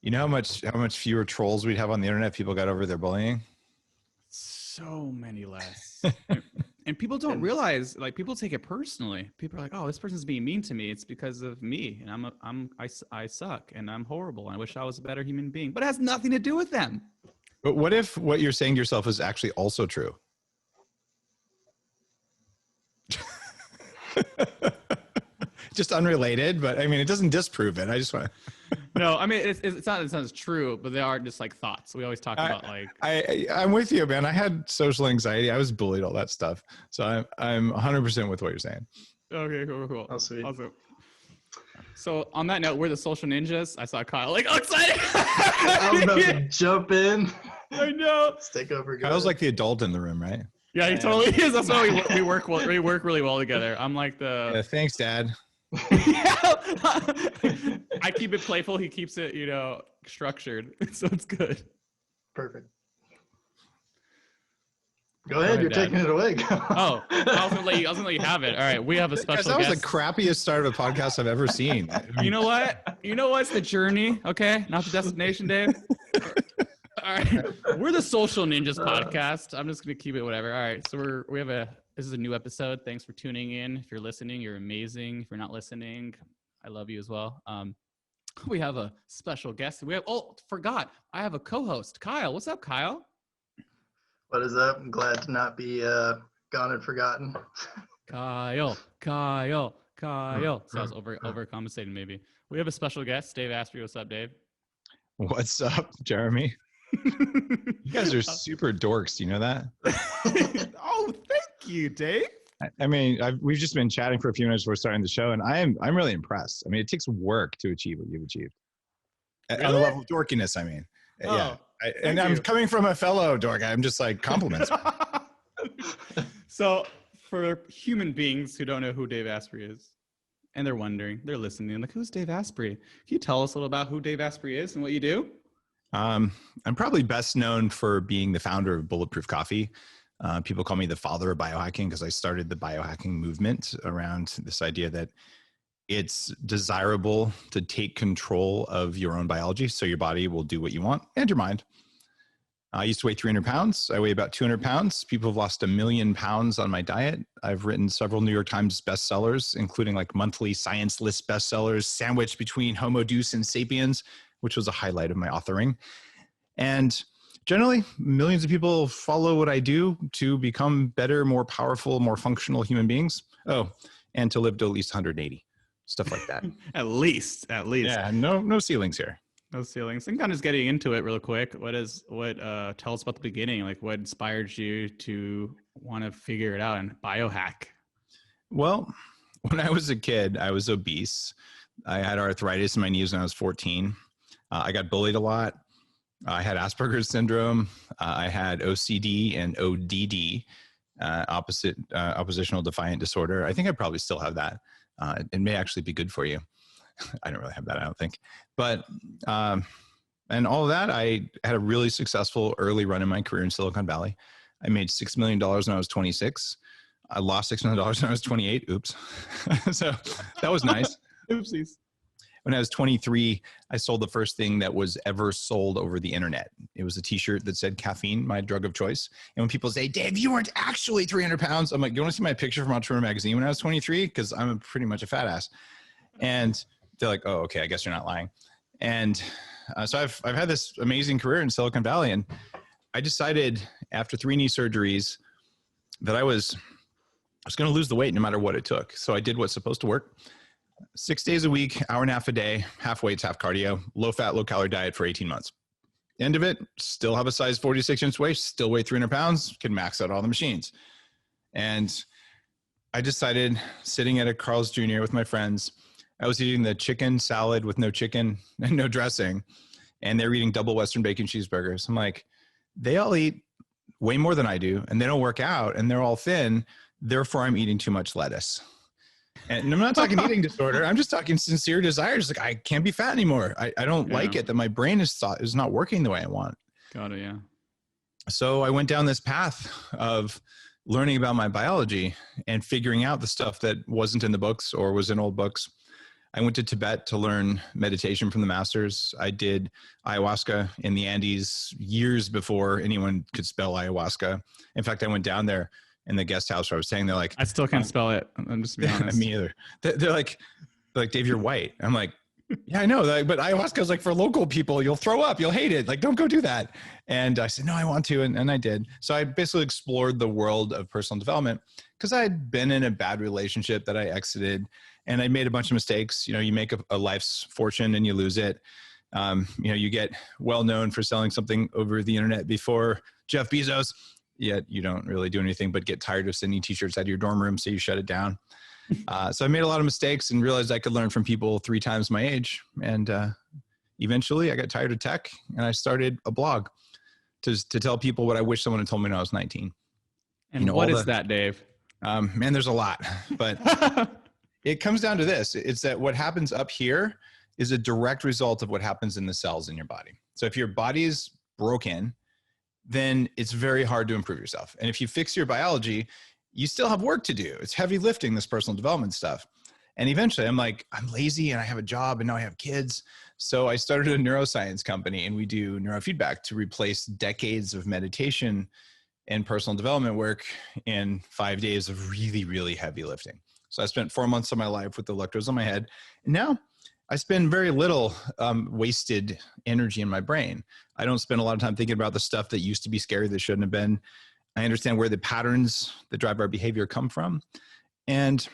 You know how much fewer trolls we'd have on the internet if people got over their bullying? So many less. And people don't realize, like, people take it personally. People are like, oh, this person's being mean to me. It's because of me. And I suck and I'm horrible. And I wish I was a better human being, but it has nothing to do with them. But what if what you're saying to yourself is actually also true? Just unrelated, but I mean, it doesn't disprove it. I just want to. No, I mean, it's not as true, but they are just like thoughts. We always talk about like. I'm with you, man. I had social anxiety. I was bullied, all that stuff. So I'm 100% with what you're saying. Okay, cool. Oh, sweet. Awesome. So on that note, we're the social ninjas. I saw Kyle like, oh, excited. I was about to jump in. I know. Let's take over. Kyle's like the adult in the room, right? Yeah, he totally is. That's why we work really well together. I'm like the. Yeah, thanks, Dad. I keep it playful. He keeps it, structured. So it's good. Perfect. Go ahead. You're Dad. taking it away. Oh, I was gonna let you have it. All right, we have a special That was guest. the crappiest start of a podcast I've ever seen. You know what? It's the journey, okay? Not the destination, Dave. All right, we're the Social Ninjas podcast. I'm just gonna keep it whatever. All right, so this is a new episode. Thanks for tuning in. If you're listening, you're amazing. If you're not listening, I love you as well. We have a special guest. Forgot. I have a co-host, Kyle. What's up, Kyle? What is up? I'm glad to not be gone and forgotten. Kyle. So I was overcompensating maybe. We have a special guest, Dave Asprey. What's up, Dave? What's up, Jeremy? You guys are super dorks. Do you know that? Oh, thank you, Dave. I mean, we've just been chatting for a few minutes before starting the show, and I'm really impressed. I mean, it takes work to achieve what you've achieved. Really? On the level of dorkiness, I mean. Oh, yeah. I'm coming from a fellow dork. I'm just like compliments. So for human beings who don't know who Dave Asprey is, and they're wondering, they're listening, like, who's Dave Asprey? Can you tell us a little about who Dave Asprey is and what you do? I'm probably best known for being the founder of Bulletproof Coffee. People call me the father of biohacking because I started the biohacking movement around this idea that it's desirable to take control of your own biology so your body will do what you want and your mind. I used to weigh 300 pounds. I weigh about 200 pounds. People have lost 1 million pounds on my diet. I've written several New York Times bestsellers, including like monthly science list bestsellers, sandwiched between Homo Deus and Sapiens, which was a highlight of my authoring. And generally, millions of people follow what I do to become better, more powerful, more functional human beings. Oh, and to live to at least 180, stuff like that. At least. Yeah, no ceilings here. No ceilings. And kind of just getting into it real quick. Tell us about the beginning. Like, what inspired you to want to figure it out and biohack? Well, when I was a kid, I was obese. I had arthritis in my knees when I was 14. I got bullied a lot. I had Asperger's syndrome. I had OCD and ODD, oppositional defiant disorder. I think I probably still have that. It may actually be good for you. I don't really have that, I don't think. But, and all of that, I had a really successful early run in my career in Silicon Valley. I made $6 million when I was 26. I lost $6 million when I was 28. Oops. So that was nice. Oopsies. When I was 23, I sold the first thing that was ever sold over the internet. It was a t-shirt that said caffeine, my drug of choice. And when people say, Dave, you weren't actually 300 pounds. I'm like, you want to see my picture from Entrepreneur Magazine when I was 23? Because I'm pretty much a fat ass. And they're like, oh, okay, I guess you're not lying. And so I've had this amazing career in Silicon Valley. And I decided after 3 knee surgeries that I was going to lose the weight no matter what it took. So I did what's supposed to work. 6 days a week, hour and a half a day, half weights, half cardio, low fat, low calorie diet for 18 months. End of it, still have a size 46-inch waist, still weigh 300 pounds, can max out all the machines. And I decided, sitting at a Carl's Jr. with my friends, I was eating the chicken salad with no chicken and no dressing. And they're eating double Western bacon cheeseburgers. I'm like, they all eat way more than I do, and they don't work out, and they're all thin. Therefore, I'm eating too much lettuce. And I'm not talking eating disorder. I'm just talking sincere desire. Just like, I can't be fat anymore. I don't like it that my brain is not working the way I want. Got it, yeah. So I went down this path of learning about my biology and figuring out the stuff that wasn't in the books or was in old books. I went to Tibet to learn meditation from the masters. I did ayahuasca in the Andes years before anyone could spell ayahuasca. In fact, I went down there in the guest house where I was staying. They're like, I still can't spell it. I'm just being honest. me either. They're like, Dave, you're white. I'm like, yeah, I know. Like, but ayahuasca is like for local people. You'll throw up. You'll hate it. Like, don't go do that. And I said, no, I want to. And I did. So I basically explored the world of personal development because I had been in a bad relationship that I exited and I made a bunch of mistakes. You know, you make a life's fortune and you lose it. You know, you get well known for selling something over the internet before Jeff Bezos, yet you don't really do anything but get tired of sending t-shirts out of your dorm room. So you shut it down. So I made a lot of mistakes and realized I could learn from people 3 times my age. And eventually I got tired of tech and I started a blog to tell people what I wish someone had told me when I was 19. And you know, what is that, Dave? Man, there's a lot, but it comes down to this. It's that what happens up here is a direct result of what happens in the cells in your body. So if your body's broken, then it's very hard to improve yourself. And if you fix your biology, you still have work to do. It's heavy lifting, this personal development stuff. And eventually I'm like, I'm lazy and I have a job and now I have kids. So I started a neuroscience company and we do neurofeedback to replace decades of meditation and personal development work in 5 days of really, really heavy lifting. So I spent 4 months of my life with electrodes on my head. And now I spend very little wasted energy in my brain. I don't spend a lot of time thinking about the stuff that used to be scary that shouldn't have been. I understand where the patterns that drive our behavior come from. And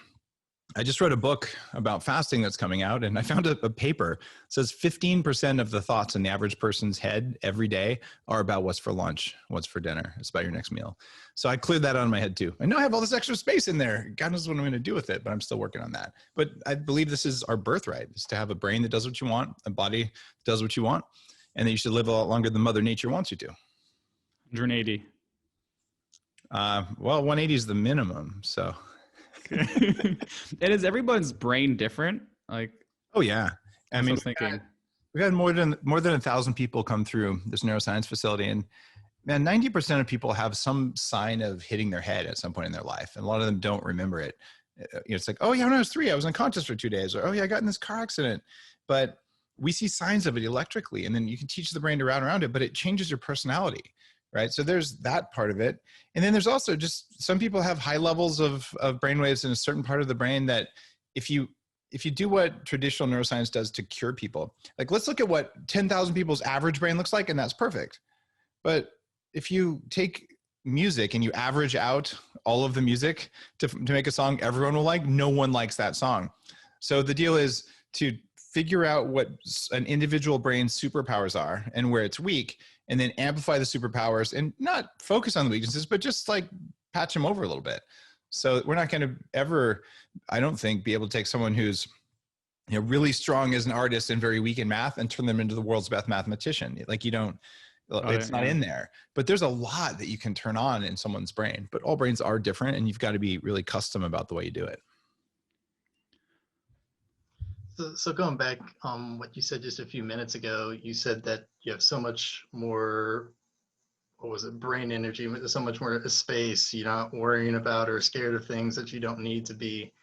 I just wrote a book about fasting that's coming out. And I found a paper that says 15% of the thoughts in the average person's head every day are about what's for lunch, what's for dinner. It's about your next meal. So I cleared that out of my head too. I know I have all this extra space in there. God knows what I'm going to do with it, but I'm still working on that. But I believe this is our birthright, is to have a brain that does what you want, a body that does what you want, and that you should live a lot longer than Mother Nature wants you to. 180. Well, 180 is the minimum. So, And is everyone's brain different? Like, oh yeah. I mean, was thinking. we've had more than 1,000 people come through this neuroscience facility, and man, 90% of people have some sign of hitting their head at some point in their life, and a lot of them don't remember it. It's like, oh yeah, when I was 3, I was unconscious for 2 days, or oh yeah, I got in this car accident. But we see signs of it electrically, and then you can teach the brain to route around it, but it changes your personality. Right. So there's that part of it. And then there's also just some people have high levels of brainwaves in a certain part of the brain that if you do what traditional neuroscience does to cure people, like let's look at what 10,000 people's average brain looks like, and that's perfect. But if you take music and you average out all of the music to make a song everyone will like, no one likes that song. So the deal is to figure out what an individual brain's superpowers are and where it's weak, and then amplify the superpowers and not focus on the weaknesses, but just like patch them over a little bit. So we're not going to ever, I don't think, be able to take someone who's really strong as an artist and very weak in math and turn them into the world's best mathematician. Like you don't, it's not in there. But there's a lot that you can turn on in someone's brain. But all brains are different, and you've got to be really custom about the way you do it. So going back what you said just a few minutes ago, you said that you have so much more, what was it, brain energy, so much more space. You're not worrying about or scared of things that you don't need to be.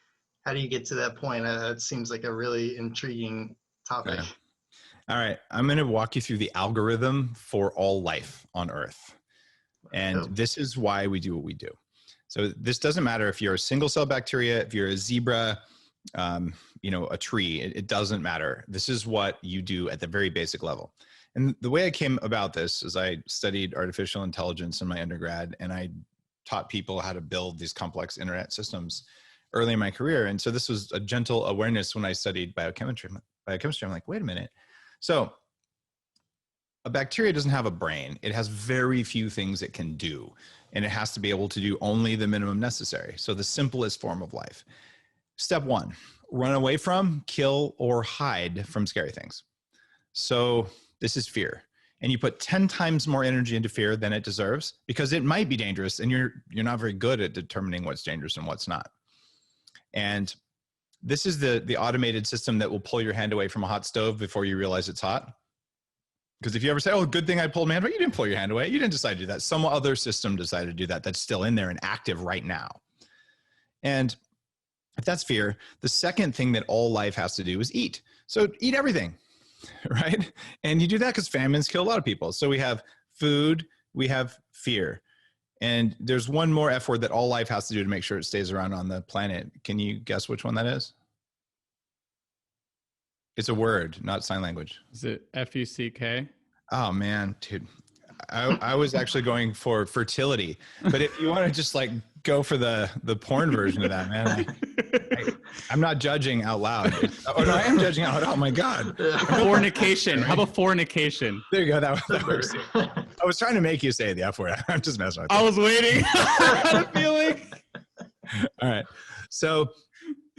How do you get to that point? That seems like a really intriguing topic. Okay. All right. I'm going to walk you through the algorithm for all life on Earth. And this is why we do what we do. So this doesn't matter if you're a single cell bacteria, if you're a zebra, a tree, it doesn't matter. This is what you do at the very basic level. And the way I came about this is I studied artificial intelligence in my undergrad, and I taught people how to build these complex internet systems early in my career. And so this was a gentle awareness when I studied biochemistry. I'm like, wait a minute. So a bacteria doesn't have a brain. It has very few things it can do, and it has to be able to do only the minimum necessary. So the simplest form of life. Step 1, run away from, kill, or hide from scary things. So this is fear. And you put 10 times more energy into fear than it deserves because it might be dangerous, and you're not very good at determining what's dangerous and what's not. And this is the automated system that will pull your hand away from a hot stove before you realize it's hot. Because if you ever say, oh, good thing I pulled my hand away, you didn't pull your hand away. You didn't decide to do that. Some other system decided to do that. That's still in there and active right now. And if that's fear, the second thing that all life has to do is eat. So eat everything, right? And you do that because famines kill a lot of people. So we have food, we have fear. And there's one more F word that all life has to do to make sure it stays around on the planet. Can you guess which one that is? It's a word, not sign language. Is it F-U-C-K? Oh man, dude. I was actually going for fertility, but if you want to just like go for the porn version of that, man, I'm not judging out loud. Oh no, I am judging out loud. Oh my God. Fornication. How about fornication? There you go. That works. I was trying to make you say the F word. I'm just messing with you. I was waiting. I had a feeling. All right. So,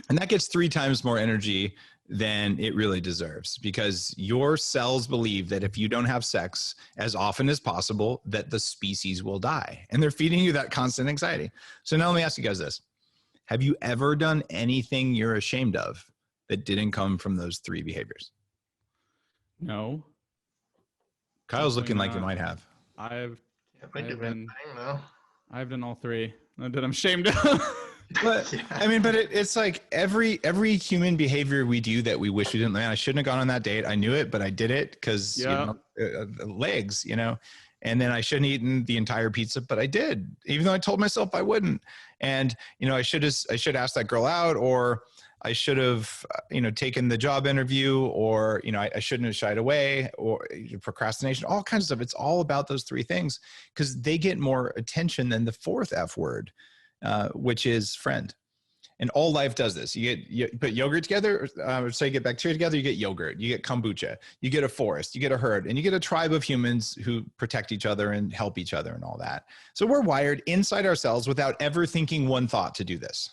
and that gets 3 times more energy than it really deserves, because your cells believe that if you don't have sex as often as possible, that the species will die. And they're feeding you that constant anxiety. So now let me ask you guys this. Have you ever done anything you're ashamed of that didn't come from those 3 behaviors? No. Kyle's Definitely looking like you not. might have. I've Thing, though. done all 3 that I'm ashamed of. But I mean, but it's like every human behavior we do that we wish we didn't. Man, I shouldn't have gone on that date. I knew it, but I did it because legs, and then I shouldn't have eaten the entire pizza, but I did, even though I told myself I wouldn't. And I should ask that girl out, or I should have taken the job interview, or I shouldn't have shied away, or procrastination, all kinds of stuff. It's all about those 3 things because they get more attention than the 4th F word. Which is friend. And all life does this. You put yogurt together, so you get bacteria together, you get yogurt, you get kombucha, you get a forest, you get a herd, and you get a tribe of humans who protect each other and help each other and all that. So we're wired inside ourselves without ever thinking one thought to do this,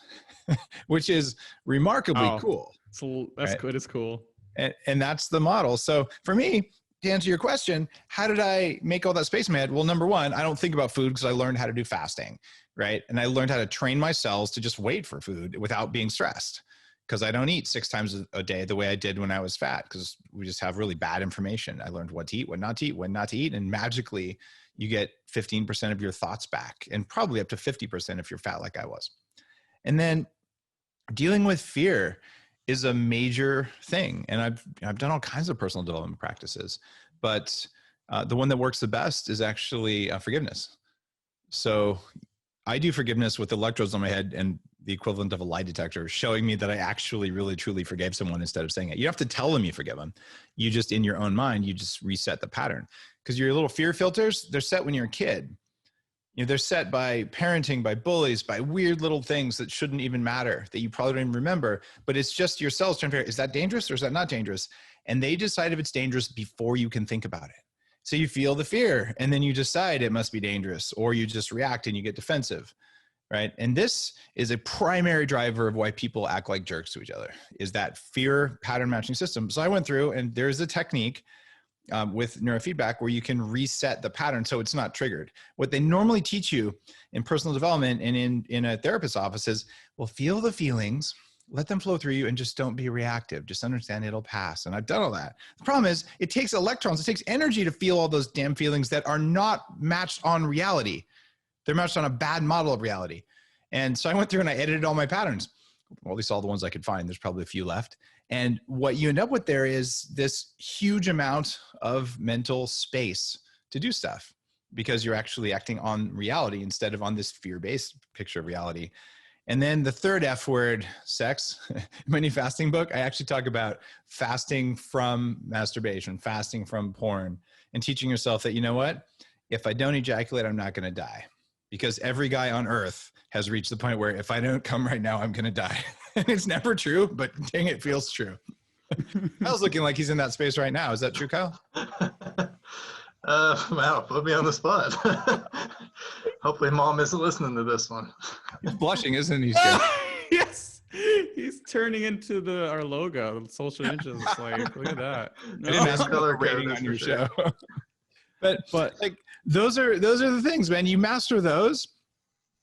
which is remarkably cool. That's right? Good. It's cool. And that's the model. So for me, to answer your question, how did I make all that space in my head? Well, number 1, I don't think about food because I learned how to do fasting, right? And I learned how to train my cells to just wait for food without being stressed, because I don't eat 6 times a day the way I did when I was fat, because we just have really bad information. I learned what to eat, what not to eat, when not to eat, and magically you get 15% of your thoughts back, and probably up to 50% if you're fat like I was. And then dealing with fear is a major thing. And I've done all kinds of personal development practices, but the one that works the best is actually forgiveness. So I do forgiveness with electrodes on my head and the equivalent of a lie detector showing me that I actually really truly forgave someone instead of saying it. You have to tell them you forgive them. You just, in your own mind, you just reset the pattern, because your little fear filters, they're set when you're a kid. They're set by parenting, by bullies, by weird little things that shouldn't even matter, that you probably don't even remember, but it's just your cells trying to figure out, is that dangerous or is that not dangerous? And they decide if it's dangerous before you can think about it. So you feel the fear and then you decide it must be dangerous, or you just react and you get defensive, right? And this is a primary driver of why people act like jerks to each other, is that fear pattern matching system. So I went through, and there's a technique with neurofeedback where you can reset the pattern so it's not triggered. What they normally teach you in personal development and in a therapist's office is, well, feel the feelings, let them flow through you, and just don't be reactive. Just understand it'll pass. And I've done all that. The problem is it takes electrons, it takes energy to feel all those damn feelings that are not matched on reality. They're matched on a bad model of reality. And so I went through and I edited all my patterns. Well, at least all the ones I could find. There's probably a few left. And what you end up with there is this huge amount of mental space to do stuff, because you're actually acting on reality instead of on this fear-based picture of reality. And then the 3rd F word, sex. In my new fasting book, I actually talk about fasting from masturbation, fasting from porn, and teaching yourself that, you know what? If I don't ejaculate, I'm not going to die. Because every guy on earth has reached the point where if I don't come right now, I'm going to die. And it's never true, but dang, it feels true. Kyle's looking like he's in that space right now. Is that true, Kyle? Wow, put me on the spot. Hopefully mom isn't listening to this one. He's blushing, isn't he? Yes. He's turning into our logo, the social ninjas. It's like, look at that. I didn't ask for a rating on your show. But like those are the things, man. You master those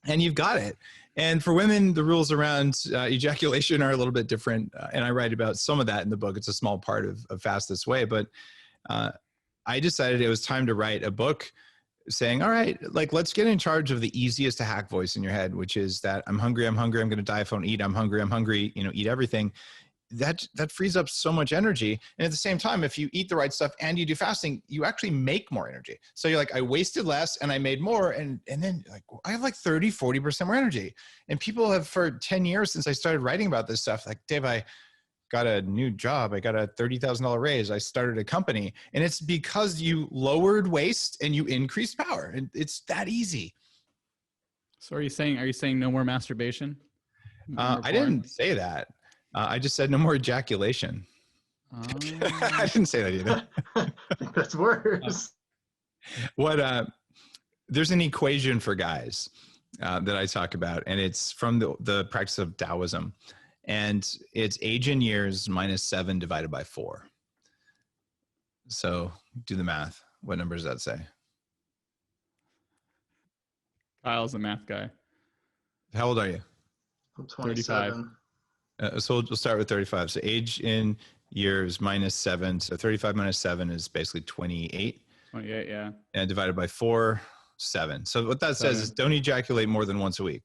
and you've got it. And for women, the rules around ejaculation are a little bit different. And I write about some of that in the book. It's a small part of Fast This Way. But I decided it was time to write a book saying, all right, like, let's get in charge of the easiest to hack voice in your head, which is that I'm hungry, I'm hungry, I'm going to die if I don't eat, I'm hungry, eat everything. That frees up so much energy. And at the same time, if you eat the right stuff and you do fasting, you actually make more energy. So you're like, I wasted less and I made more. And then like, I have like 30-40% more energy. And people have, for 10 years since I started writing about this stuff, like, Dave, I got a new job. I got a $30,000 raise. I started a company. And it's because you lowered waste and you increased power. And it's that easy. So are you saying no more masturbation? I didn't say that. I just said no more ejaculation. I didn't say that either. I think that's worse. There's an equation for guys that I talk about, and it's from the practice of Taoism, and it's age in years minus 7 divided by 4. So do the math. What number does that say? Kyle's a math guy. How old are you? I'm 27. 35. So we'll start with 35. So age in years minus 7. So 35 minus 7 is basically 28. 28, yeah. And divided by 4, 7. So what that says is don't ejaculate more than once a week.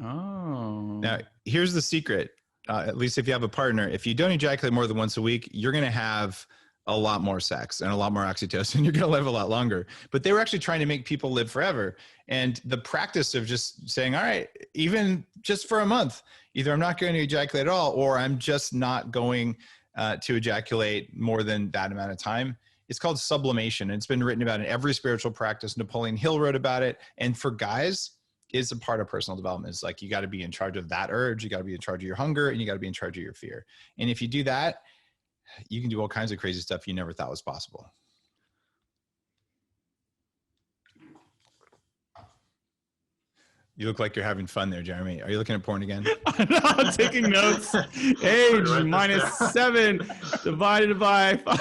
Oh. Now, here's the secret. At least if you have a partner, if you don't ejaculate more than once a week, you're going to have a lot more sex and a lot more oxytocin. You're going to live a lot longer. But they were actually trying to make people live forever. And the practice of just saying, all right, even just for a month, either I'm not going to ejaculate at all, or I'm just not going to ejaculate more than that amount of time. It's called sublimation. It's been written about in every spiritual practice. Napoleon Hill wrote about it. And for guys, it's a part of personal development. It's like, you got to be in charge of that urge. You got to be in charge of your hunger, and you got to be in charge of your fear. And if you do that, you can do all kinds of crazy stuff you never thought was possible. You look like you're having fun there, Jeremy. Are you looking at porn again? I'm taking notes. Age minus 7 divided by 5.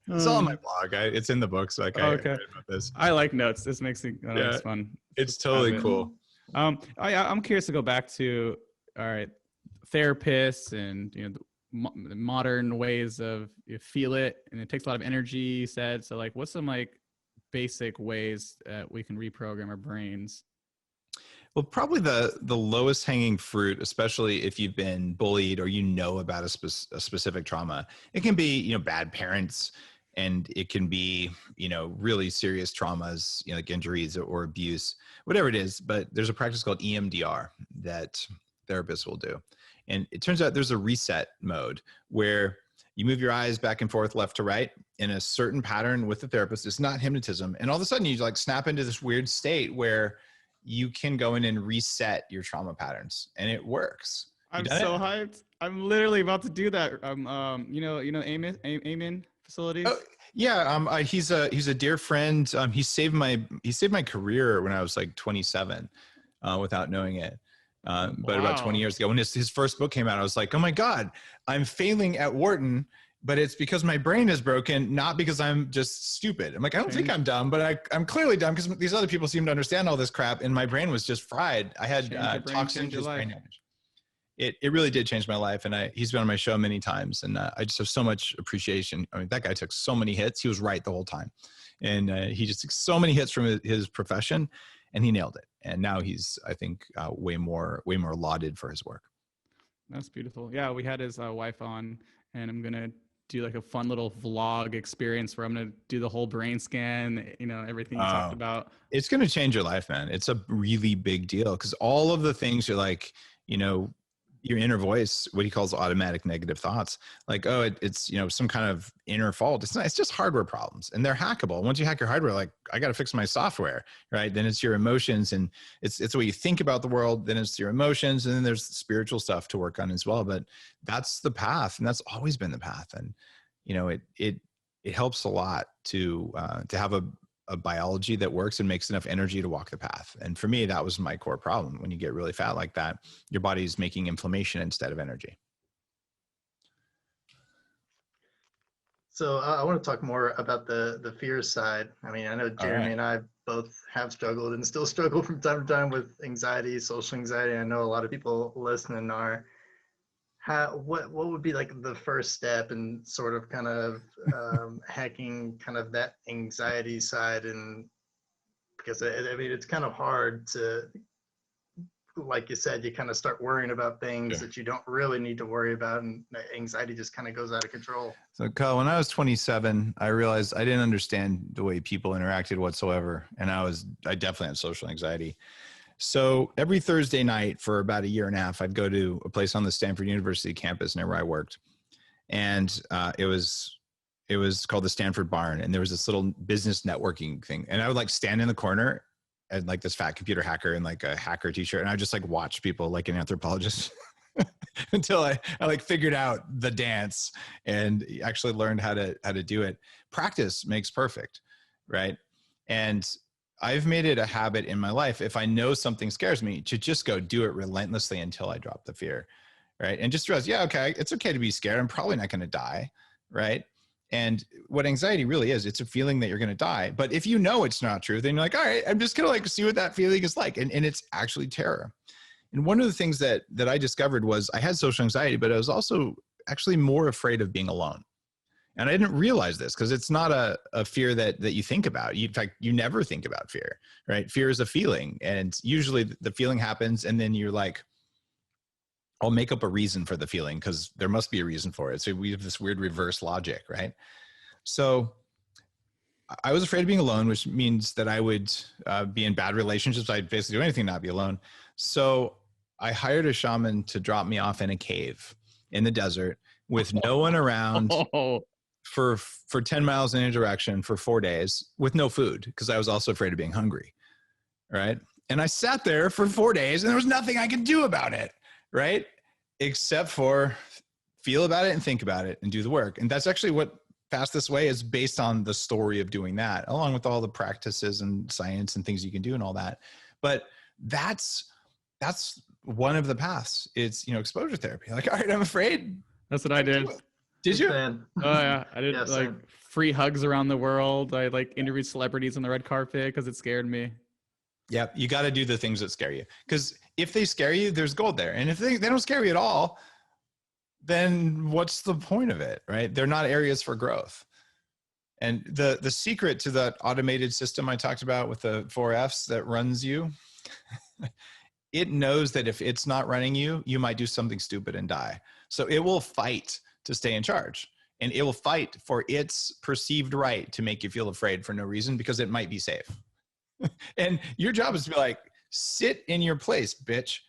It's all on my blog. It's in the book, so I write about this. I like notes. This makes it fun. It's totally cool. I'm curious to go back to, all right, therapists and the modern ways of feel it, and it takes a lot of energy, you said. So like, what's some like basic ways that we can reprogram our brains? Well, probably the lowest hanging fruit, especially if you've been bullied or about a specific trauma. It can be bad parents, and it can be really serious traumas, like injuries or abuse, whatever it is. But there's a practice called EMDR that therapists will do. And it turns out there's a reset mode where you move your eyes back and forth, left to right, in a certain pattern with the therapist. It's not hypnotism. And all of a sudden you like snap into this weird state where you can go in and reset your trauma patterns, and it works. I'm so hyped. I'm literally about to do that. Amen facilities. Oh, yeah. He's a dear friend. He saved my career when I was like 27, without knowing it. But about 20 years ago, when his first book came out, I was like, oh my God, I'm failing at Wharton, but it's because my brain is broken, not because I'm just stupid. I'm like, I don't think I'm dumb, but I'm clearly dumb because these other people seem to understand all this crap, and my brain was just fried. I had toxic brain damage. It really did change my life, and he's been on my show many times, and I just have so much appreciation. I mean, that guy took so many hits. He was right the whole time, and he just took so many hits from his profession, and he nailed it. And now he's, I think, way more lauded for his work. That's beautiful. Yeah, we had his wife on, and I'm gonna do like a fun little vlog experience where I'm gonna do the whole brain scan. Everything you talked about. It's gonna change your life, man. It's a really big deal because all of the things you're like, your inner voice, what he calls automatic negative thoughts, like, oh, it's some kind of inner fault. It's not. It's just hardware problems, and they're hackable. Once you hack your hardware, like, I got to fix my software, right? Then it's your emotions, and it's the way you think about the world. Then it's your emotions, and then there's spiritual stuff to work on as well. But that's the path, and that's always been the path. And it helps a lot to have a biology that works and makes enough energy to walk the path. And for me, that was my core problem. When you get really fat like that, your body's making inflammation instead of energy. So I want to talk more about the fear side. I mean, I know Jeremy and I both have struggled and still struggle from time to time with anxiety, social anxiety. I know a lot of people listening are. what would be like the first step in sort of kind of hacking kind of that anxiety side? And because I mean, it's kind of hard to, like you said, you kind of start worrying about things that you don't really need to worry about, and anxiety just kind of goes out of control. So Kyle, when I was 27, I realized I didn't understand the way people interacted whatsoever. And I definitely had social anxiety. So every Thursday night for about a year and a half, I'd go to a place on the Stanford University campus near where I worked. And it was called the Stanford Barn. And there was this little business networking thing. And I would like stand in the corner and like this fat computer hacker in like a hacker t-shirt. And I just like watch people like an anthropologist until I like figured out the dance and actually learned how to do it. Practice makes perfect. Right. And I've made it a habit in my life, if I know something scares me, to just go do it relentlessly until I drop the fear. Right. And just realize, yeah, okay, it's okay to be scared. I'm probably not going to die. Right. And what anxiety really is, it's a feeling that you're going to die. But if you know it's not true, then you're like, all right, I'm just going to like see what that feeling is like. And it's actually terror. And one of the things that I discovered was I had social anxiety, but I was also actually more afraid of being alone. And I didn't realize this because it's not a fear that you think about. In fact, you never think about fear, right? Fear is a feeling. And usually the feeling happens and then you're like, I'll make up a reason for the feeling because there must be a reason for it. So we have this weird reverse logic, right? So I was afraid of being alone, which means that I would be in bad relationships. I'd basically do anything not be alone. So I hired a shaman to drop me off in a cave in the desert with no one around for 10 miles in any direction for 4 days with no food because I was also afraid of being hungry, right? And I sat there for 4 days and there was nothing I could do about it, right? Except for feel about it and think about it and do the work. And that's actually what Fast This Way is based on, the story of doing that, along with all the practices and science and things you can do and all that. But that's one of the paths. It's, exposure therapy. Like, all right, I'm afraid. That's what I did. Did you? Oh yeah, I did free hugs around the world. I like interviewed celebrities on the red carpet because it scared me. Yeah, you got to do the things that scare you, because if they scare you, there's gold there. And if they don't scare you at all, then what's the point of it, right? They're not areas for growth. And the secret to that automated system I talked about with the 4 Fs that runs you, it knows that if it's not running you, you might do something stupid and die. So it will fight to stay in charge, and it will fight for its perceived right to make you feel afraid for no reason because it might be safe. And your job is to be like, sit in your place, bitch.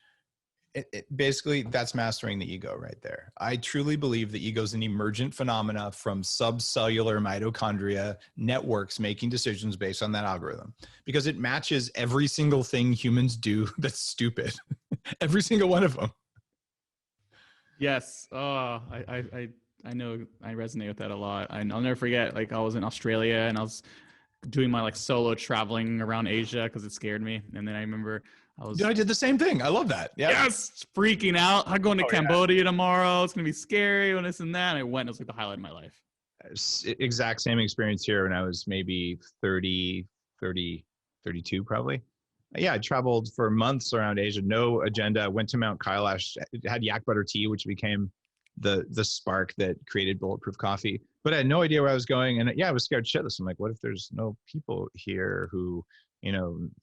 Basically, that's mastering the ego right there. I truly believe the ego is an emergent phenomena from subcellular mitochondria networks making decisions based on that algorithm, because it matches every single thing humans do that's stupid. Every single one of them. Yes. Oh, I know I resonate with that a lot. I'll never forget, like I was in Australia and I was doing my like solo traveling around Asia because it scared me. And then I remember I did the same thing. I love that. Yeah. Yes. Freaking out. I'm going to Cambodia tomorrow. It's going to be scary and this and that. And I went, it was like the highlight of my life. Exact same experience here when I was maybe 30, 32 probably. Yeah, I traveled for months around Asia, no agenda. Went to Mount Kailash, had yak butter tea, which became the spark that created Bulletproof coffee. But I had no idea where I was going. And yeah, I was scared shitless. I'm like, what if there's no people here who,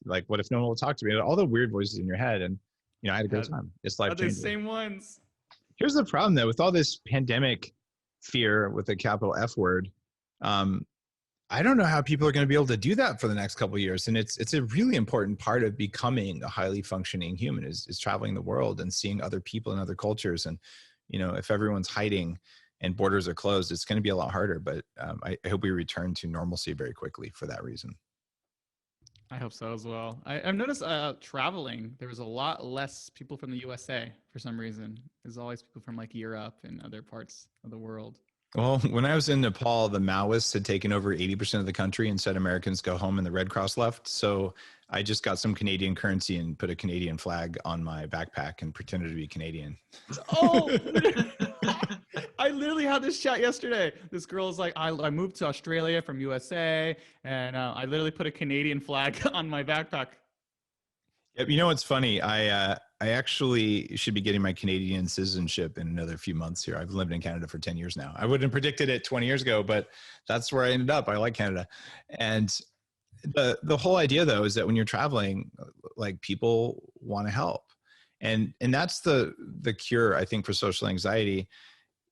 like, what if no one will talk to me? All the weird voices in your head. And, I had a great time. It's life-changing. The same ones. Here's the problem though, with all this pandemic fear with the capital F word, I don't know how people are going to be able to do that for the next couple of years. And it's a really important part of becoming a highly functioning human is traveling the world and seeing other people and other cultures. And, if everyone's hiding and borders are closed, it's going to be a lot harder. But I hope we return to normalcy very quickly for that reason. I hope so as well. I've noticed traveling, there was a lot less people from the USA for some reason. There's always people from like Europe and other parts of the world. Well, when I was in Nepal, the Maoists had taken over 80% of the country and said Americans go home and the Red Cross left. So I just got some Canadian currency and put a Canadian flag on my backpack and pretended to be Canadian. Oh, I literally had this chat yesterday. This girl's like, I moved to Australia from USA and I literally put a Canadian flag on my backpack. Yep. You know what's funny? I I actually should be getting my Canadian citizenship in another few months here. I've lived in Canada for 10 years now. I wouldn't have predicted it 20 years ago, but that's where I ended up. I like Canada. And the whole idea though, is that when you're traveling, like people want to help. And that's the cure, I think, for social anxiety,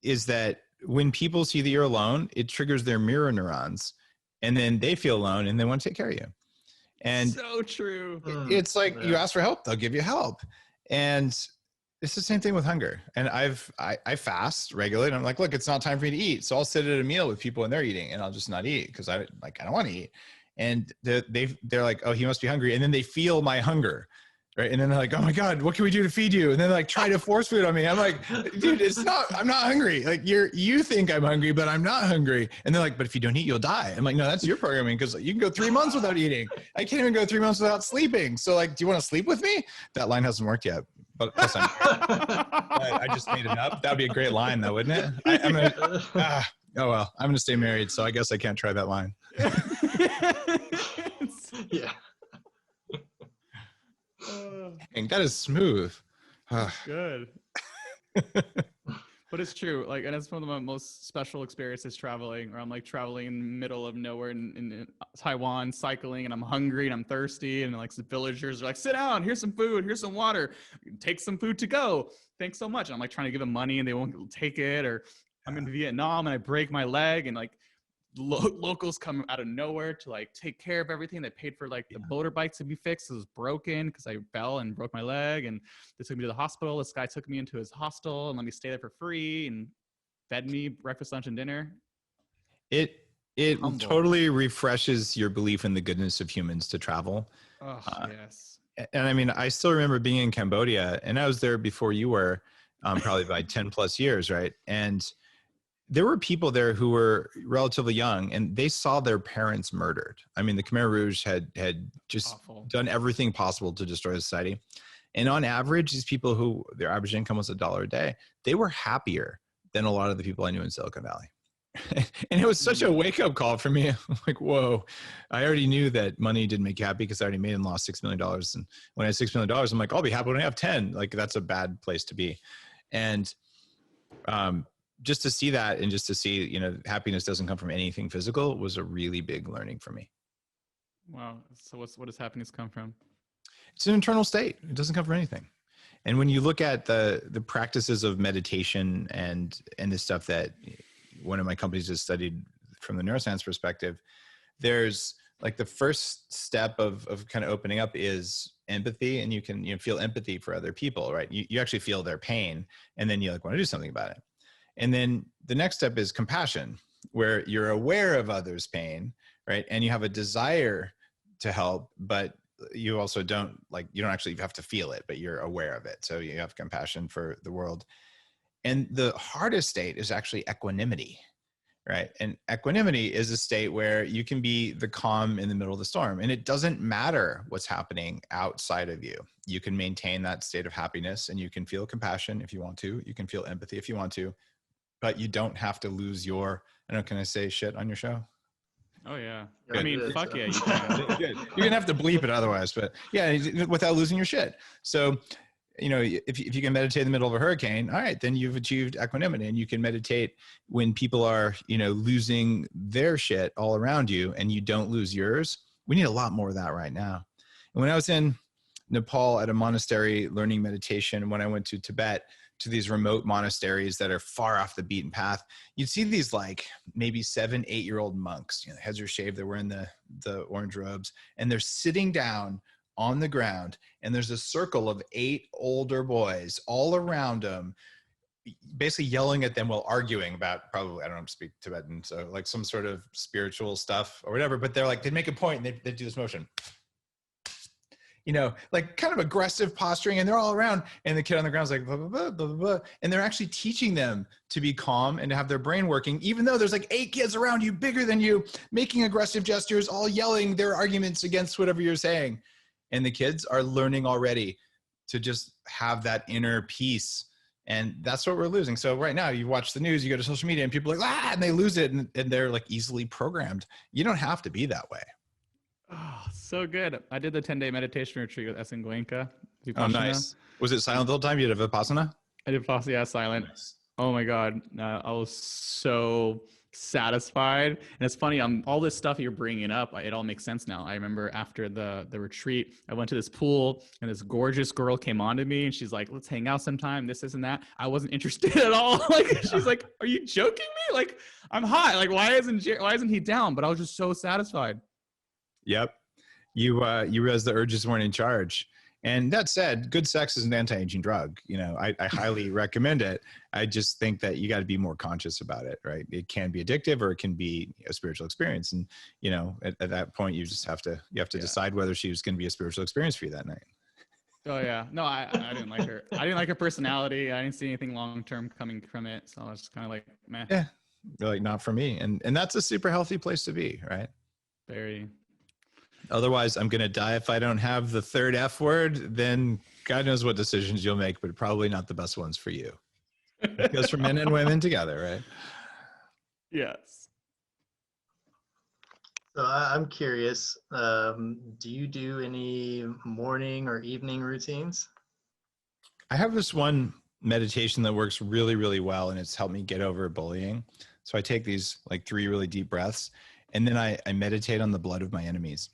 is that when people see that you're alone, it triggers their mirror neurons, and then they feel alone and they want to take care of you. And so true. It's like you ask for help, they'll give you help. And it's the same thing with hunger. And I fast regularly, and I'm like, look, it's not time for me to eat. So I'll sit at a meal with people and they're eating, and I'll just not eat because I don't want to eat. And they're like, oh, he must be hungry. And then they feel my hunger. Right. And then they're like, oh my God, what can we do to feed you? And then like try to force food on me. I'm like, dude, I'm not hungry. Like you think I'm hungry, but I'm not hungry. And they're like, but if you don't eat, you'll die. I'm like, no, that's your programming. Cause you can go 3 months without eating. I can't even go 3 months without sleeping. So like, do you want to sleep with me? That line hasn't worked yet, but plus I just made it up. That'd be a great line though, wouldn't it? I'm gonna, oh well, I'm going to stay married. So I guess I can't try that line. Yeah. Dang, that is smooth. Good. But it's true. Like, and it's one of my most special experiences traveling, where I'm like traveling in the middle of nowhere in Taiwan, cycling, and I'm hungry and I'm thirsty. And like the villagers are like, sit down, here's some food, here's some water, take some food to go. Thanks so much. And I'm like trying to give them money and they won't take it. Or I'm in Vietnam and I break my leg, and like locals come out of nowhere to like take care of everything. They paid for like the motorbike to be fixed. It was broken because I fell and broke my leg, and they took me to the hospital. This guy took me into his hostel and let me stay there for free and fed me breakfast, lunch, and dinner. It totally refreshes your belief in the goodness of humans to travel. Oh, yes. And I mean, I still remember being in Cambodia, and I was there before you were, probably by 10 plus years. Right. And there were people there who were relatively young, and they saw their parents murdered. I mean, the Khmer Rouge had just done everything possible to destroy society. And on average, these people who their average income was $1 a day, they were happier than a lot of the people I knew in Silicon Valley. And it was such a wake up call for me. I'm like, whoa, I already knew that money didn't make you happy because I already made and lost $6 million. And when I had $6 million, I'm like, I'll be happy when I have 10. Like, that's a bad place to be. And, just to see that, and just to see, you know, happiness doesn't come from anything physical, was a really big learning for me. Wow. So what does happiness come from? It's an internal state. It doesn't come from anything. And when you look at the practices of meditation and the stuff that one of my companies has studied from the neuroscience perspective, there's like the first step of kind of opening up is empathy, and you can feel empathy for other people, right? You actually feel their pain, and then you like want to do something about it. And then the next step is compassion, where you're aware of others' pain, right? And you have a desire to help, but you also don't actually have to feel it, but you're aware of it. So you have compassion for the world. And the hardest state is actually equanimity, right? And equanimity is a state where you can be the calm in the middle of the storm, and it doesn't matter what's happening outside of you. You can maintain that state of happiness, and you can feel compassion if you want to. You can feel empathy if you want to. But you don't have to lose your, I don't know, can I say shit on your show? Oh yeah. Good. I mean, fuck yeah, you can. Good. You're gonna have to bleep it otherwise, but yeah, without losing your shit. So, you know, if you can meditate in the middle of a hurricane, all right, then you've achieved equanimity. And you can meditate when people are, you know, losing their shit all around you, and you don't lose yours. We need a lot more of that right now. And when I was in Nepal at a monastery learning meditation, when I went to Tibet, to these remote monasteries that are far off the beaten path, you'd see these like maybe 7, 8-year-old monks, you know, heads are shaved, they're wearing the orange robes, and they're sitting down on the ground, and there's a circle of 8 older boys all around them, basically yelling at them while arguing about, probably, I don't speak Tibetan, so like some sort of spiritual stuff or whatever, but they're like, they'd make a point and they do this motion. You know, like kind of aggressive posturing, and they're all around, and the kid on the ground is like, blah, blah, blah, blah, blah, and they're actually teaching them to be calm and to have their brain working, even though there's like 8 kids around you, bigger than you, making aggressive gestures, all yelling their arguments against whatever you're saying. And the kids are learning already to just have that inner peace. And that's what we're losing. So right now you watch the news, you go to social media, and people are like, and they lose it, and they're like easily programmed. You don't have to be that way. Oh, so good. I did the 10-day meditation retreat with Essen Gwenka. Oh, nice. Was it silent the whole time? You did Vipassana? I did Vipassana, silent. Nice. Oh my God. I was so satisfied. And it's funny, all this stuff you're bringing up, it all makes sense now. I remember after the retreat, I went to this pool and this gorgeous girl came on to me and she's like, let's hang out sometime, this and that. I wasn't interested at all. Like, she's like, are you joking me? Like, I'm hot. Like, why isn't he down? But I was just so satisfied. Yep. You realize the urges weren't in charge. And that said, good sex is an anti-aging drug. You know, I highly recommend it. I just think that you got to be more conscious about it, right? It can be addictive or it can be a spiritual experience. And, you know, at that point, you just have to decide whether she was going to be a spiritual experience for you that night. Oh yeah. No, I didn't like her. I didn't like her personality. I didn't see anything long-term coming from it. So I was just kind of like, meh. Yeah. Like, not for me. And that's a super healthy place to be, right? Very. Otherwise, I'm going to die if I don't have the third F word. Then God knows what decisions you'll make, but probably not the best ones for you. It goes for men and women together, right? Yes. So I'm curious, do you do any morning or evening routines? I have this one meditation that works really, really well, and it's helped me get over bullying. So I take these like 3 really deep breaths, and then I meditate on the blood of my enemies.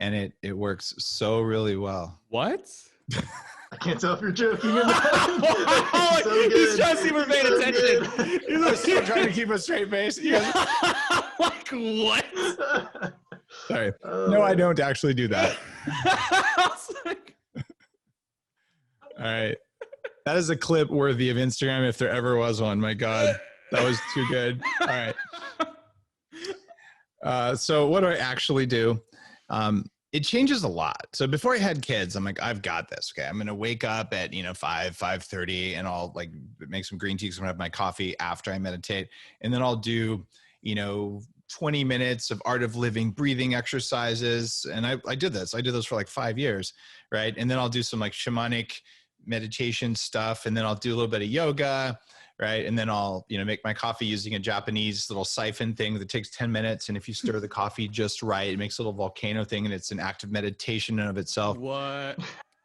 And it works so really well. What? I can't tell if you're joking or not. So He's just even paying attention. He's still trying to keep a straight face. Like, what? Sorry. No, I don't actually do that. All right. That is a clip worthy of Instagram if there ever was one. My God, that was too good. All right. So what do I actually do? It changes a lot. So before I had kids, I'm like, I've got this. Okay. I'm going to wake up at, 5:30 and I'll like make some green tea. I'm going to have my coffee after I meditate. And then I'll do, 20 minutes of art of living, breathing exercises. And I did this. I did those for like 5 years. Right. And then I'll do some like shamanic meditation stuff. And then I'll do a little bit of yoga. Right. And then I'll, make my coffee using a Japanese little siphon thing that takes 10 minutes. And if you stir the coffee just right, it makes a little volcano thing and it's an act of meditation in and of itself. What?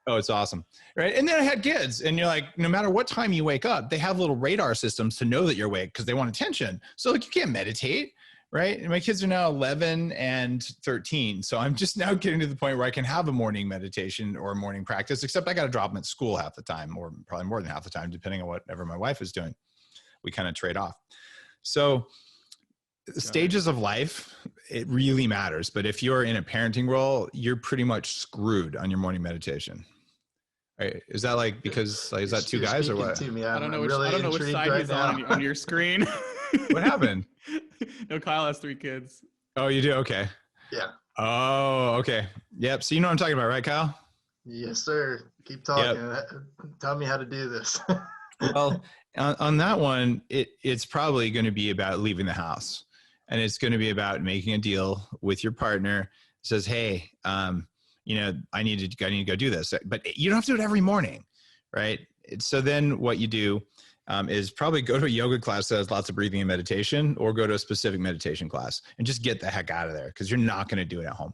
Oh, it's awesome. Right. And then I had kids and you're like, no matter what time you wake up, they have little radar systems to know that you're awake because they want attention. So like you can't meditate. Right. And my kids are now 11 and 13. So I'm just now getting to the point where I can have a morning meditation or a morning practice, except I got to drop them at school half the time, or probably more than half the time, depending on whatever my wife is doing. We kind of trade off. So stages of life, it really matters. But if you're in a parenting role, you're pretty much screwed on your morning meditation. Right. Is that like, because like, is that two guys or what? I don't know which side he's on your screen. What happened? No, Kyle has 3 kids. Oh, you do? Okay. Yeah. Oh, okay. Yep. So you know what I'm talking about, right, Kyle? Yes, sir. Keep talking. Yep. Tell me how to do this. Well, on that one, it's probably going to be about leaving the house, and it's going to be about making a deal with your partner. Says, hey, I need to go do this, but you don't have to do it every morning, right? So then what you do is probably go to a yoga class that has lots of breathing and meditation, or go to a specific meditation class and just get the heck out of there, because you're not going to do it at home.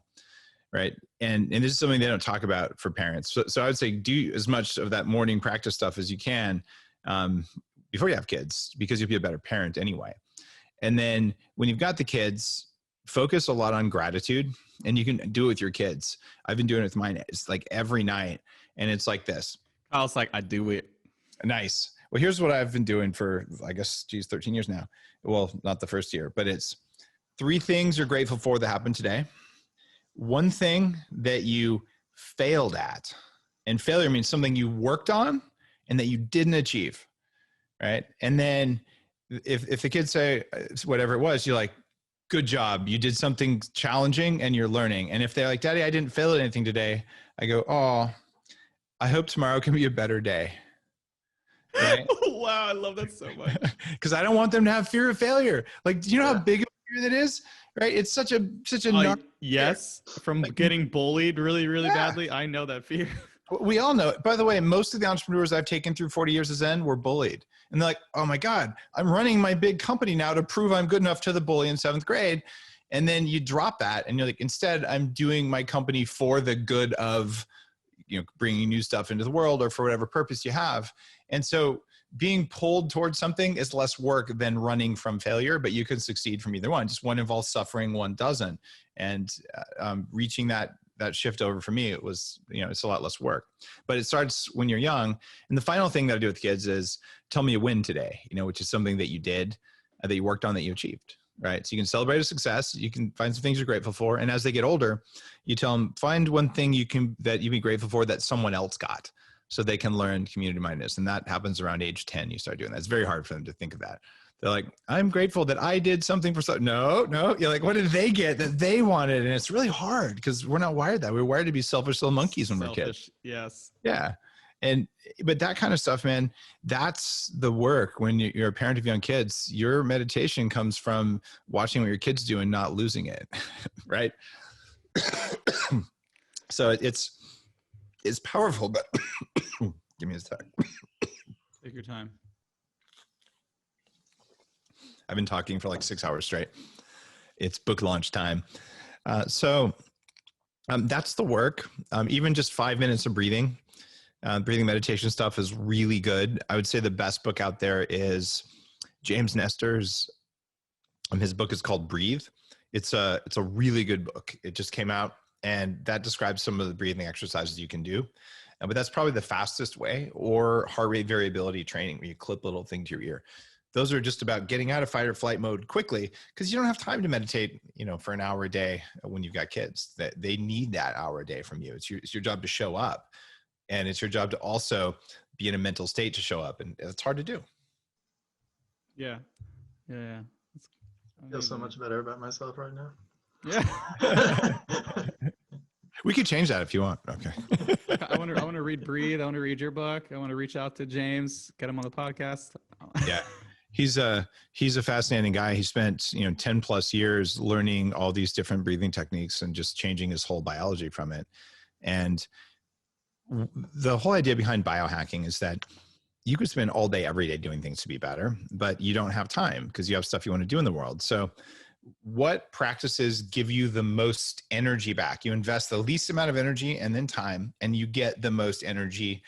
Right. And this is something they don't talk about for parents. So I would say do as much of that morning practice stuff as you can before you have kids, because you'll be a better parent anyway. And then when you've got the kids, focus a lot on gratitude, and you can do it with your kids. I've been doing it with mine. It's like every night. And it's like this. I was like, I do it. Nice. Well, here's what I've been doing for, I guess, 13 years now. Well, not the first year, but it's 3 things you're grateful for that happened today. 1 thing that you failed at, and failure means something you worked on and that you didn't achieve, right? And then if the kids say whatever it was, you're like, good job. You did something challenging and you're learning. And if they're like, Daddy, I didn't fail at anything today, I go, oh, I hope tomorrow can be a better day. Right? Wow, I love that so much. Because I don't want them to have fear of failure. Like, do you know how big of a fear that is? Right? It's such a yes, from like, getting bullied really, really badly. I know that fear. We all know it. By the way, most of the entrepreneurs I've taken through 40 years of Zen were bullied. And they're like, oh my God, I'm running my big company now to prove I'm good enough to the bully in 7th grade. And then you drop that and you're like, instead, I'm doing my company for the good of bringing new stuff into the world or for whatever purpose you have. And so being pulled towards something is less work than running from failure, but you can succeed from either one. Just one involves suffering, one doesn't. And reaching that shift over for me, it was, it's a lot less work, but it starts when you're young. And the final thing that I do with kids is tell me a win today, which is something that you did, that you worked on, that you achieved, right? So you can celebrate a success. You can find some things you're grateful for. And as they get older, you tell them, find one thing that you'd be grateful for that someone else got, so they can learn community mindedness. And that happens around age 10. You start doing that. It's very hard for them to think of that. They're like, I'm grateful that I did something for something. No. You're like, what did they get that they wanted? And it's really hard because we're not wired that. We're wired to be selfish little monkeys when we're kids. Yes. Yeah. But that kind of stuff, man, that's the work. When you're a parent of young kids, your meditation comes from watching what your kids do and not losing it. Right. So it's powerful, but give me a sec. Take your time. I've been talking for like 6 hours straight. It's book launch time. So that's the work. Even just 5 minutes of breathing meditation stuff is really good. I would say the best book out there is James Nestor's. His book is called Breathe. It's a really good book. It just came out, and that describes some of the breathing exercises you can do. But that's probably the fastest way, or heart rate variability training, where you clip a little thing to your ear. Those are just about getting out of fight or flight mode quickly, because you don't have time to meditate, for an hour a day when you've got kids. That they need that hour a day from you. It's your job to show up, and it's your job to also be in a mental state to show up, and it's hard to do. Yeah. I feel so much better about myself right now. Yeah. We could change that if you want. Okay. I want to read Breathe. I want to read your book. I want to reach out to James, get him on the podcast. Yeah. He's a fascinating guy. He spent, 10 plus years learning all these different breathing techniques and just changing his whole biology from it. And the whole idea behind biohacking is that you could spend all day, every day doing things to be better, but you don't have time because you have stuff you want to do in the world. So what practices give you the most energy back? You invest the least amount of energy and then time, and you get the most energy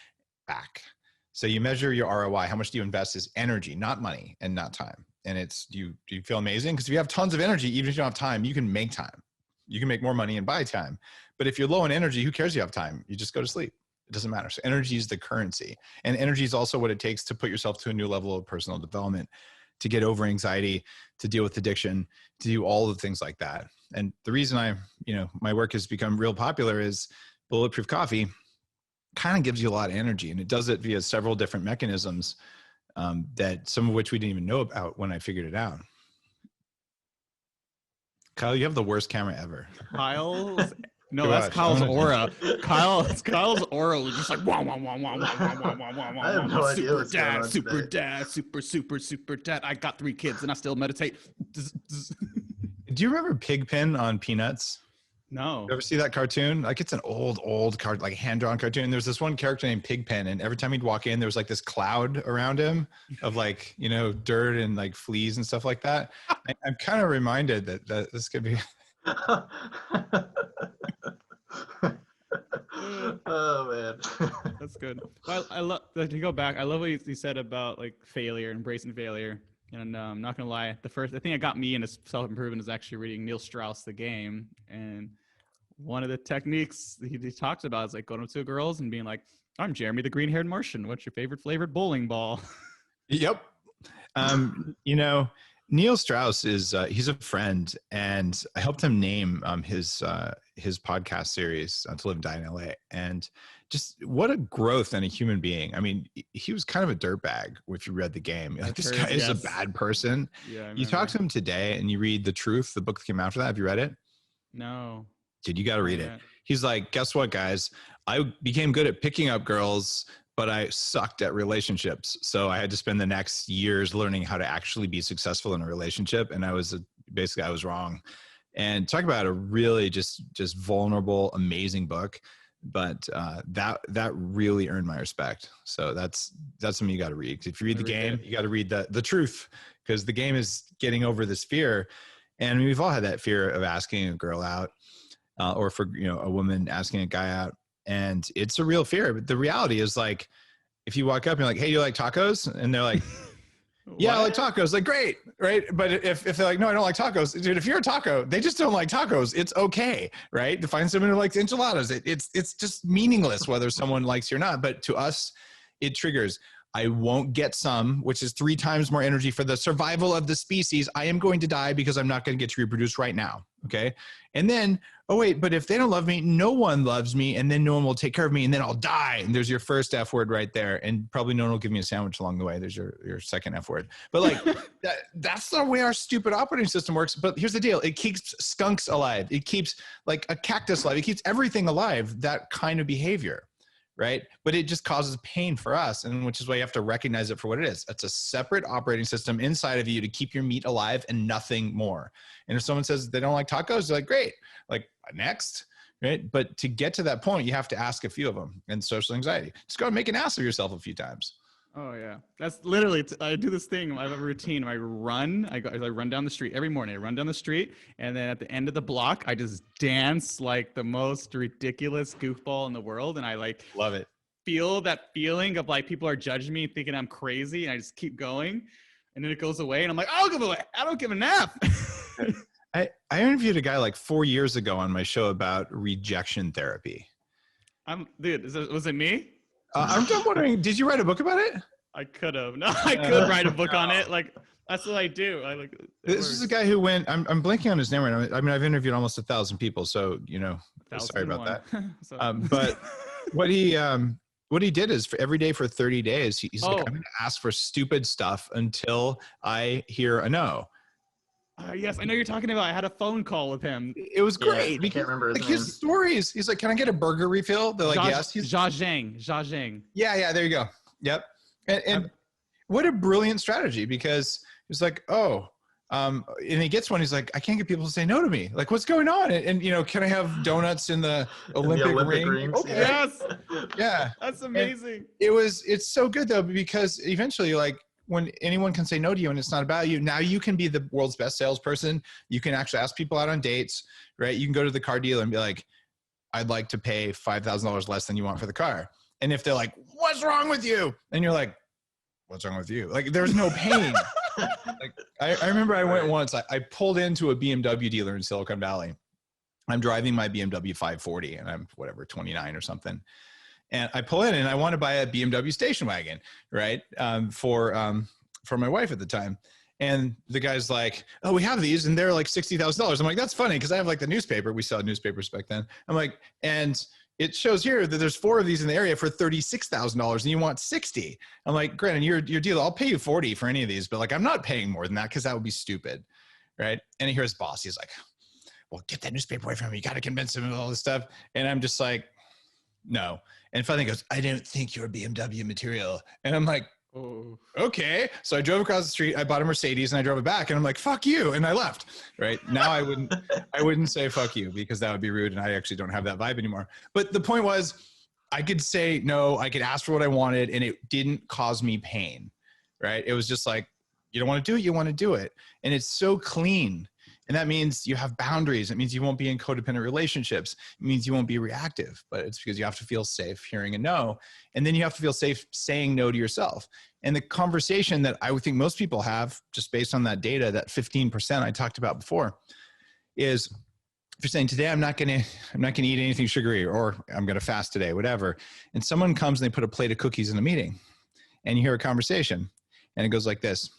back. So you measure your ROI. How much do you invest is energy, not money and not time. And it's, do you feel amazing? Because if you have tons of energy, even if you don't have time, you can make time. You can make more money and buy time. But if you're low in energy, who cares if you have time? You just go to sleep. It doesn't matter. So energy is the currency. And energy is also what it takes to put yourself to a new level of personal development, to get over anxiety, to deal with addiction, to do all the things like that. And the reason my work has become real popular is Bulletproof Coffee kind of gives you a lot of energy, and it does it via several different mechanisms that some of which we didn't even know about when I figured it out. Kyle, you have the worst camera ever. No, that's Kyle's aura. Kyle's aura was just like wah wah wah wah wah wah wah wah wah. I have no idea what's going on super today. dad, super dad. I got 3 kids and I still meditate. Do you remember Pigpen on Peanuts? No. You ever see that cartoon? Like, it's an old card, like hand-drawn cartoon. There's this one character named Pigpen, and every time he'd walk in, there was like this cloud around him of like, dirt and like fleas and stuff like that. I'm kind of reminded that this could be. Oh man. That's good. Well, I love to go back. I love what you said about like failure, embracing failure. And I'm not gonna lie, the thing that got me into self-improvement is actually reading Neil Strauss' The Game. And one of the techniques he talks about is like going up to girls and being like, "I'm Jeremy the green-haired Martian. What's your favorite flavored bowling ball?" Yep. Neil Strauss is he's a friend, and I helped him name his podcast series To Live and Die in LA. And just what a growth in a human being. I mean, he was kind of a dirtbag if you read The Game. Like, this guy is a bad person. Yeah, you talk to him today and you read The Truth, the book that came after that. Have you read it? No. Dude, you got to read it. He's like, guess what, guys? I became good at picking up girls, but I sucked at relationships. So I had to spend the next years learning how to actually be successful in a relationship. And I was wrong. And talk about a really just vulnerable, amazing book. But that really earned my respect. So that's something you got to read. If you read The Game, you got to read The Truth, because The Game is getting over this fear. And we've all had that fear of asking a girl out, or for a woman asking a guy out. And it's a real fear. But the reality is like, if you walk up and you're like, hey, you like tacos? And they're like, yeah, I like tacos. Like, great, right? But if they're like, no, I don't like tacos, dude, if you're a taco, they just don't like tacos. It's okay, right? To find someone who likes enchiladas, it's just meaningless whether someone likes you or not. But to us, it triggers. I won't get some, which is 3 times more energy for the survival of the species. I am going to die because I'm not going to get to reproduce right now. Okay. And then, oh wait, but if they don't love me, no one loves me, and then no one will take care of me, and then I'll die. And there's your first F word right there. And probably no one will give me a sandwich along the way. There's your second F word. But like, that's the way our stupid operating system works. But here's the deal. It keeps skunks alive. It keeps like a cactus alive. It keeps everything alive, that kind of behavior. Right? But it just causes pain for us, and which is why you have to recognize it for what it is. It's a separate operating system inside of you to keep your meat alive and nothing more. And if someone says they don't like tacos, they're like, great, like next, right? But to get to that point, you have to ask a few of them. And social anxiety, just go and make an ass of yourself a few times. Oh yeah, that's literally. I do this thing. I have a routine. I run. I run down the street every morning. I run down the street, and then at the end of the block, I just dance like the most ridiculous goofball in the world. And I like love it. Feel that feeling of like people are judging me, thinking I'm crazy, and I just keep going, and then it goes away, and I'm like, I don't give a F. I interviewed a guy like 4 years ago on my show about rejection therapy. Dude, was it me? I'm just wondering, did you write a book about it? I could have. No, I could write a book on it. Like, that's what I do. I like. This is a guy who went. I'm blanking on his name right now. I mean, I've interviewed almost 1,000 people, so sorry about that. So. But what he did is for every day for 30 days, he's like, I'm going to ask for stupid stuff until I hear a no. Yes, I know you're talking about. I had a phone call with him. It was great. I can't remember his name. His stories. He's like, can I get a burger refill? They're like, yes. Zhang. Yeah, there you go. Yep. And what a brilliant strategy, because he's like, and he gets one. He's like, I can't get people to say no to me. Like, what's going on? And can I have donuts in the Olympic ring? Rings, okay. Yes. Yeah. That's amazing. It's so good though, because eventually, like, when anyone can say no to you and it's not about you, now you can be the world's best salesperson. You can actually ask people out on dates, right? You can go to the car dealer and be like, I'd like to pay $5,000 less than you want for the car. And if they're like, what's wrong with you? And you're like, what's wrong with you? Like, there's no pain. Like, I remember I went once, I pulled into a BMW dealer in Silicon Valley. I'm driving my BMW 540 and I'm 29 or something. And I pull in and I want to buy a BMW station wagon, right? For my wife at the time. And the guy's like, oh, we have these and they're like $60,000. I'm like, that's funny, because I have like the newspaper. We saw newspapers back then. I'm like, and it shows here that there's 4 of these in the area for $36,000 and you want 60. I'm like, granted, your deal, I'll pay you 40 for any of these, but like, I'm not paying more than that because that would be stupid, right? And he hears his boss. He's like, well, get that newspaper away from him. You got to convince him of all this stuff. And I'm just like, no. And finally he goes, I don't think you're BMW material. And I'm like, oh, okay. So I drove across the street, I bought a Mercedes and I drove it back and I'm like, fuck you. And I left, right? Now I wouldn't say fuck you, because that would be rude. And I actually don't have that vibe anymore. But the point was, I could say no, I could ask for what I wanted and it didn't cause me pain, right? It was just like, you don't want to do it, you want to do it. And it's so clean. And that means you have boundaries. It means you won't be in codependent relationships. It means you won't be reactive, but it's because you have to feel safe hearing a no. And then you have to feel safe saying no to yourself. And the conversation that I would think most people have, just based on that data, that 15% I talked about before, is if you're saying today, I'm not going to eat anything sugary, or I'm going to fast today, whatever. And someone comes and they put a plate of cookies in a meeting and you hear a conversation and it goes like this.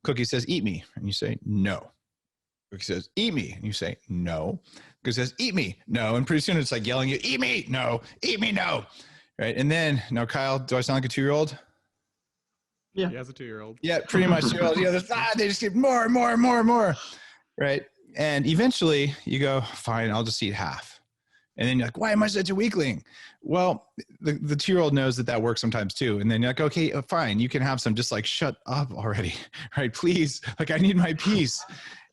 Cookie says, eat me. And you say, no. Cookie says, eat me. And you say, no. Cookie says, eat me. No. And pretty soon it's like yelling at you, eat me. No. Eat me. No. Right. And then now, Kyle, do I sound like a 2-year-old? Yeah. He has a 2-year-old. Yeah, pretty much. They just get more and more and more and more. Right. And eventually you go, fine, I'll just eat half. And then you're like, why am I such a weakling? Well, the 2-year-old knows that works sometimes too. And then you're like, okay, fine, you can have some, just like, shut up already. Right. Please. Like, I need my peace.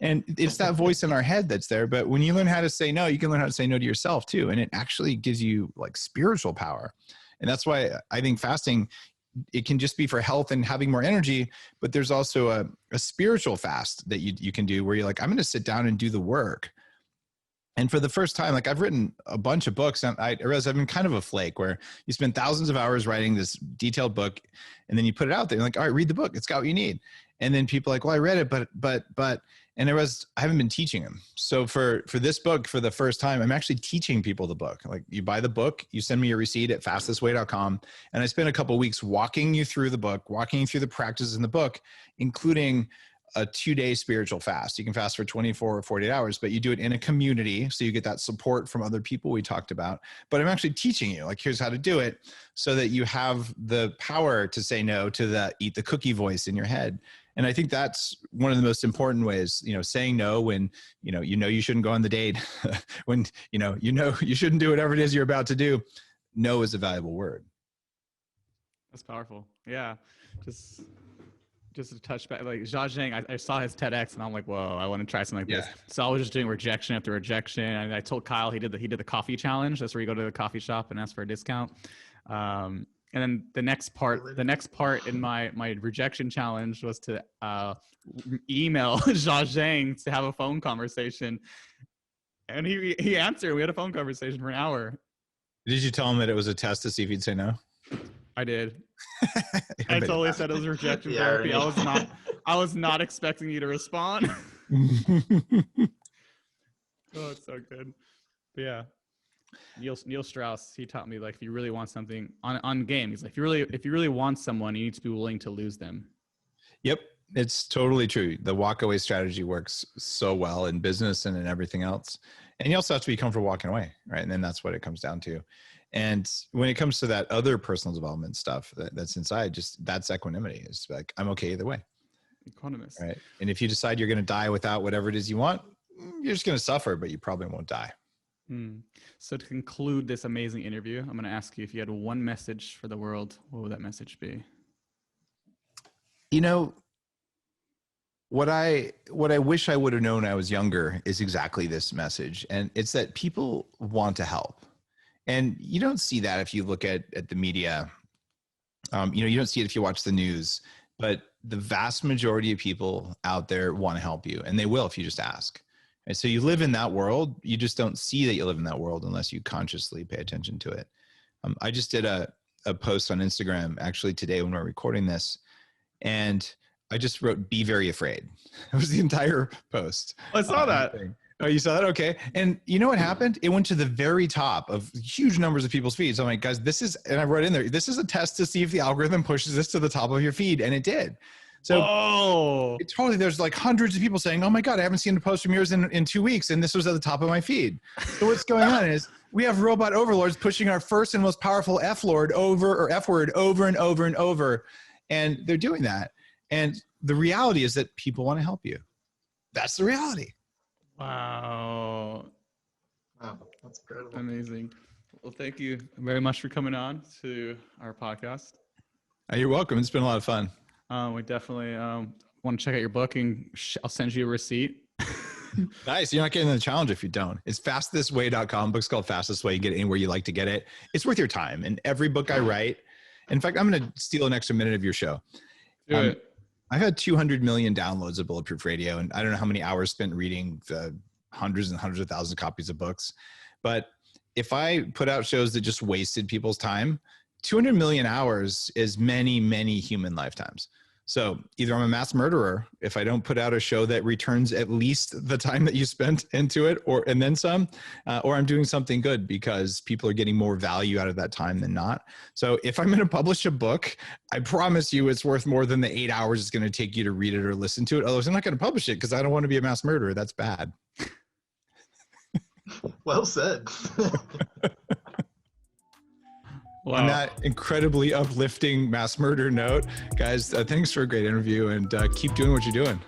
And it's that voice in our head that's there. But when you learn how to say no, you can learn how to say no to yourself too. And it actually gives you like spiritual power. And that's why I think fasting, it can just be for health and having more energy, but there's also a spiritual fast that you can do where you're like, I'm going to sit down and do the work And for the first time, like I've written a bunch of books, and I realize I've been kind of a flake where you spend thousands of hours writing this detailed book, and then you put it out there. You're like, all right, read the book. It's got what you need. And then people are like, well, I read it, but, and I haven't been teaching them. So for this book, for the first time, I'm actually teaching people the book. Like you buy the book, you send me your receipt at fastestway.com. And I spent a couple of weeks walking you through the book, walking you through the practices in the book, including a 2-day spiritual fast. You can fast for 24 or 48 hours, but you do it in a community. So you get that support from other people we talked about, but I'm actually teaching you, like, here's how to do it so that you have the power to say no to the eat the cookie voice in your head. And I think that's one of the most important ways, saying no when, you shouldn't go on the date, when, you shouldn't do whatever it is you're about to do. No is a valuable word. That's powerful. Yeah. Just to touch back, like Zhang, I saw his TEDx and I'm like, whoa, I want to try something like this. So I was just doing rejection after rejection. And I told Kyle he did the coffee challenge. That's where you go to the coffee shop and ask for a discount. And then the next part in my rejection challenge was to email Zhang to have a phone conversation. And he answered. We had a phone conversation for an hour. Did you tell him that it was a test to see if he'd say no? I did. I totally said it was rejection therapy. I was not expecting you to respond. Oh, it's so good. But yeah. Neil Strauss, he taught me, like, if you really want something on game, he's like, if you really want someone, you need to be willing to lose them. Yep. It's totally true. The walk-away strategy works so well in business and in everything else. And you also have to be comfortable walking away, right? And then that's what it comes down to. And when it comes to that other personal development stuff that's inside, that's equanimity. It's like, I'm okay either way. Equanimous. Right. And if you decide you're going to die without whatever it is you want, you're just going to suffer, but you probably won't die. So to conclude this amazing interview, I'm going to ask you, if you had one message for the world, what would that message be? What I wish I would have known when I was younger is exactly this message. And it's that people want to help. And you don't see that if you look at the media. You don't see it if you watch the news, but the vast majority of people out there want to help you, and they will if you just ask. And so you live in that world. You just don't see that you live in that world unless you consciously pay attention to it. I just did a post on Instagram actually today when we're recording this, and I just wrote, "Be very afraid." It was the entire post. I saw that. Oh, you saw that? Okay. And you know what happened? It went to the very top of huge numbers of people's feeds. So I'm like, guys, and I wrote in there, this is a test to see if the algorithm pushes this to the top of your feed. And it did. So there's like hundreds of people saying, oh my God, I haven't seen a post from yours in 2 weeks. And this was at the top of my feed. So what's going on is we have robot overlords pushing our first and most powerful F word over and over and over. And they're doing that. And the reality is that people want to help you. That's the reality. Wow, that's incredible. Amazing. Well, thank you very much for coming on to our podcast. You're welcome. It's been a lot of fun. We definitely want to check out your book, and I'll send you a receipt. Nice. You're not getting the challenge if you don't. It's fastestway.com. Book's called Fastest Way. You get it anywhere you like to get it. It's worth your time. And every book I write, in fact, I'm going to steal an extra minute of your show. Do it. I've had 200 million downloads of Bulletproof Radio, and I don't know how many hours spent reading the hundreds and hundreds of thousands of copies of books. But if I put out shows that just wasted people's time, 200 million hours is many, many human lifetimes. So either I'm a mass murderer if I don't put out a show that returns at least the time that you spent into it, and then some, or I'm doing something good because people are getting more value out of that time than not. So if I'm going to publish a book, I promise you it's worth more than the 8 hours it's going to take you to read it or listen to it. Otherwise, I'm not going to publish it because I don't want to be a mass murderer. That's bad. Well said. Wow. On that incredibly uplifting mass murder note, guys, thanks for a great interview, and keep doing what you're doing.